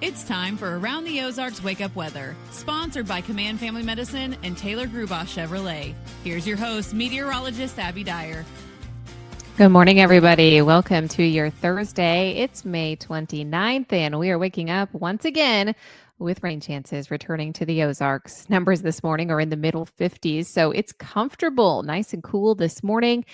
It's time for Around the Ozarks Wake Up Weather, sponsored by Command Family Medicine and Taylor Grubaugh Chevrolet. Here's your host, meteorologist Abby Dyer. Good morning, everybody. Welcome to your Thursday. It's May 29th, and we are waking up once again with rain chances returning to the Ozarks. Numbers this morning are in the middle 50s, so it's comfortable, nice and cool this morning.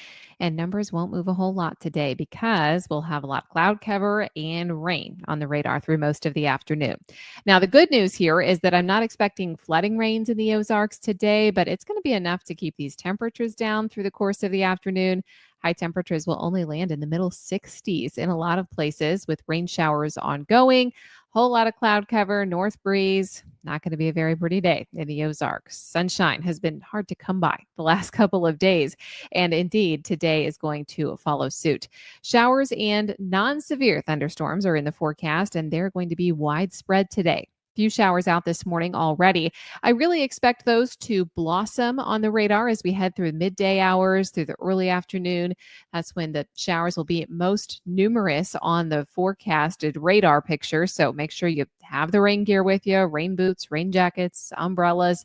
And numbers won't move a whole lot today because we'll have a lot of cloud cover and rain on the radar through most of the afternoon. Now, the good news here is that I'm not expecting flooding rains in the Ozarks today, but it's going to be enough to keep these temperatures down through the course of the afternoon. High temperatures will only land in the middle 60s in a lot of places with rain showers ongoing. Whole lot of cloud cover, north breeze. Not going to be a very pretty day in the Ozarks. Sunshine has been hard to come by the last couple of days. And indeed, today is going to follow suit. Showers and non-severe thunderstorms are in the forecast, and they're going to be widespread today. Few showers out this morning already. I really expect those to blossom on the radar as we head through midday hours, through the early afternoon. That's when the showers will be most numerous on the forecasted radar picture. So make sure you have the rain gear with you, rain boots, rain jackets, umbrellas,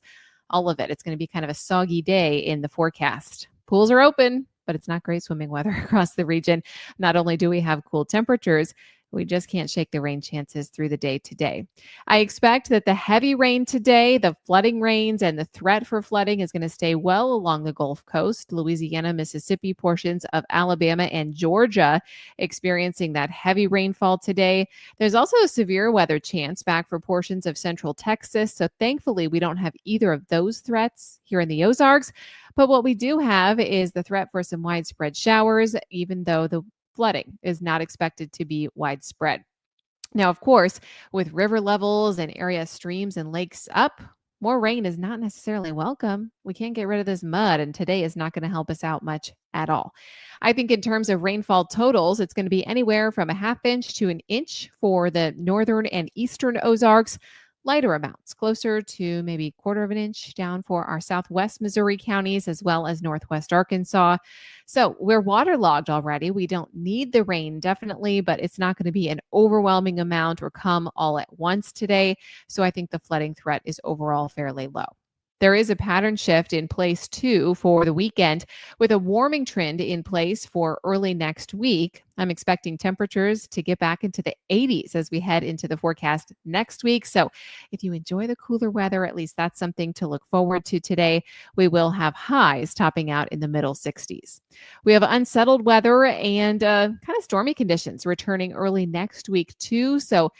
all of it. It's going to be kind of a soggy day in the forecast. Pools are open, but it's not great swimming weather across the region. Not only do we have cool temperatures, we just can't shake the rain chances through the day today. I expect that the heavy rain today, the flooding rains, and the threat for flooding is going to stay well along the Gulf Coast, Louisiana, Mississippi, portions of Alabama, and Georgia experiencing that heavy rainfall today. There's also a severe weather chance back for portions of central Texas. So thankfully, we don't have either of those threats here in the Ozarks. But what we do have is the threat for some widespread showers, even though the flooding is not expected to be widespread. Now, of course, with river levels and area streams and lakes up, more rain is not necessarily welcome. We can't get rid of this mud, and today is not going to help us out much at all. I think in terms of rainfall totals, it's going to be anywhere from a half inch to an inch for the northern and eastern Ozarks. Lighter amounts, closer to maybe quarter of an inch down for our southwest Missouri counties as well as northwest Arkansas. So we're waterlogged already. We don't need the rain, definitely, but it's not going to be an overwhelming amount or come all at once today. So I think the flooding threat is overall fairly low. There is a pattern shift in place, too, for the weekend with a warming trend in place for early next week. I'm expecting temperatures to get back into the 80s as we head into the forecast next week. So if you enjoy the cooler weather, at least that's something to look forward to today. We will have highs topping out in the middle 60s. We have unsettled weather and kind of stormy conditions returning early next week, too. So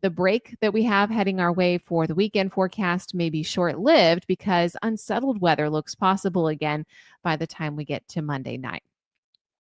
the break that we have heading our way for the weekend forecast may be short-lived because unsettled weather looks possible again by the time we get to Monday night.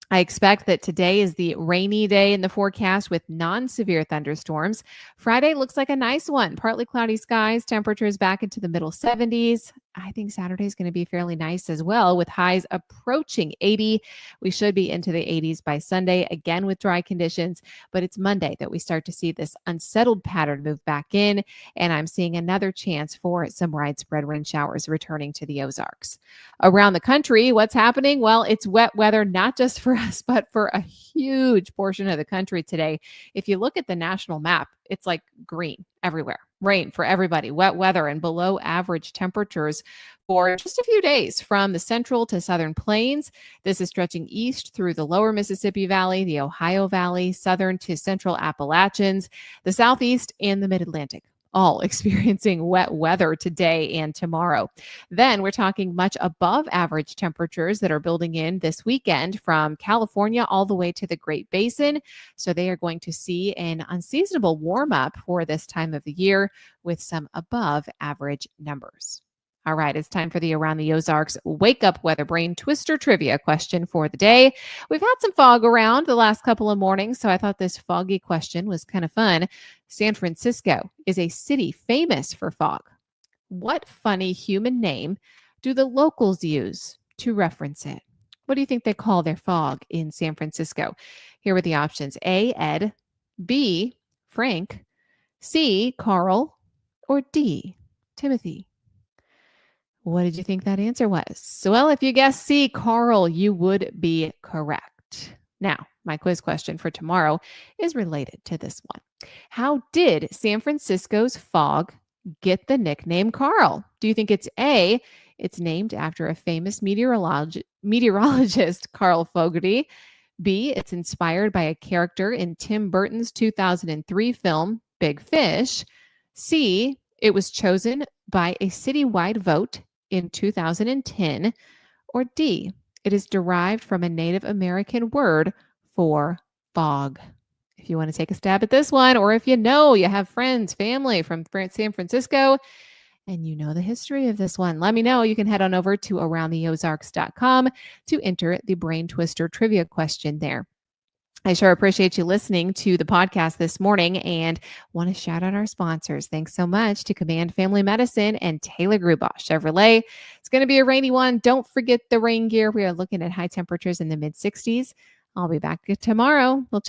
I expect that today is the rainy day in the forecast with non-severe thunderstorms. Friday looks like a nice one. Partly cloudy skies, temperatures back into the middle 70s. I think Saturday is going to be fairly nice as well with highs approaching 80. We should be into the 80s by Sunday, again with dry conditions. But it's Monday that we start to see this unsettled pattern move back in. And I'm seeing another chance for some widespread rain showers returning to the Ozarks. Around the country, what's happening? Well, it's wet weather, not just for us, but for a huge portion of the country today. If you look at the national map, it's like green everywhere. Rain for everybody, wet weather, and below average temperatures for just a few days from the central to southern plains. This is stretching east through the lower Mississippi Valley, the Ohio Valley, southern to central Appalachians, the southeast, and the mid-Atlantic, all experiencing wet weather today and tomorrow. Then we're talking much above average temperatures that are building in this weekend from California all the way to the Great Basin. So they are going to see an unseasonable warm up for this time of the year with some above average numbers. All right, it's time for the Around the Ozarks Wake Up Weather Brain Twister Trivia question for the day. We've had some fog around the last couple of mornings, so I thought this foggy question was kind of fun. San Francisco is a city famous for fog. What funny human name do the locals use to reference it? What do you think they call their fog in San Francisco? Here are the options. A, Ed, B, Frank, C, Carl, or D, Timothy. What did you think that answer was? So, well, if you guessed C, Carl, you would be correct. Now, my quiz question for tomorrow is related to this one. How did San Francisco's fog get the nickname Carl? Do you think it's A, it's named after a famous meteorologist, Carl Fogarty? B, it's inspired by a character in Tim Burton's 2003 film, Big Fish? C, it was chosen by a citywide vote in 2010? Or D, it is derived from a Native American word for fog? If you want to take a stab at this one, or if you know you have friends, family from San Francisco, and you know the history of this one, let me know. You can head on over to aroundtheozarks.com to enter the Brain Twister trivia question there. I sure appreciate you listening to the podcast this morning and want to shout out our sponsors. Thanks so much to Command Family Medicine and Taylor Grubaugh Chevrolet. It's going to be a rainy one. Don't forget the rain gear. We are looking at high temperatures in the mid 60s. I'll be back tomorrow. We'll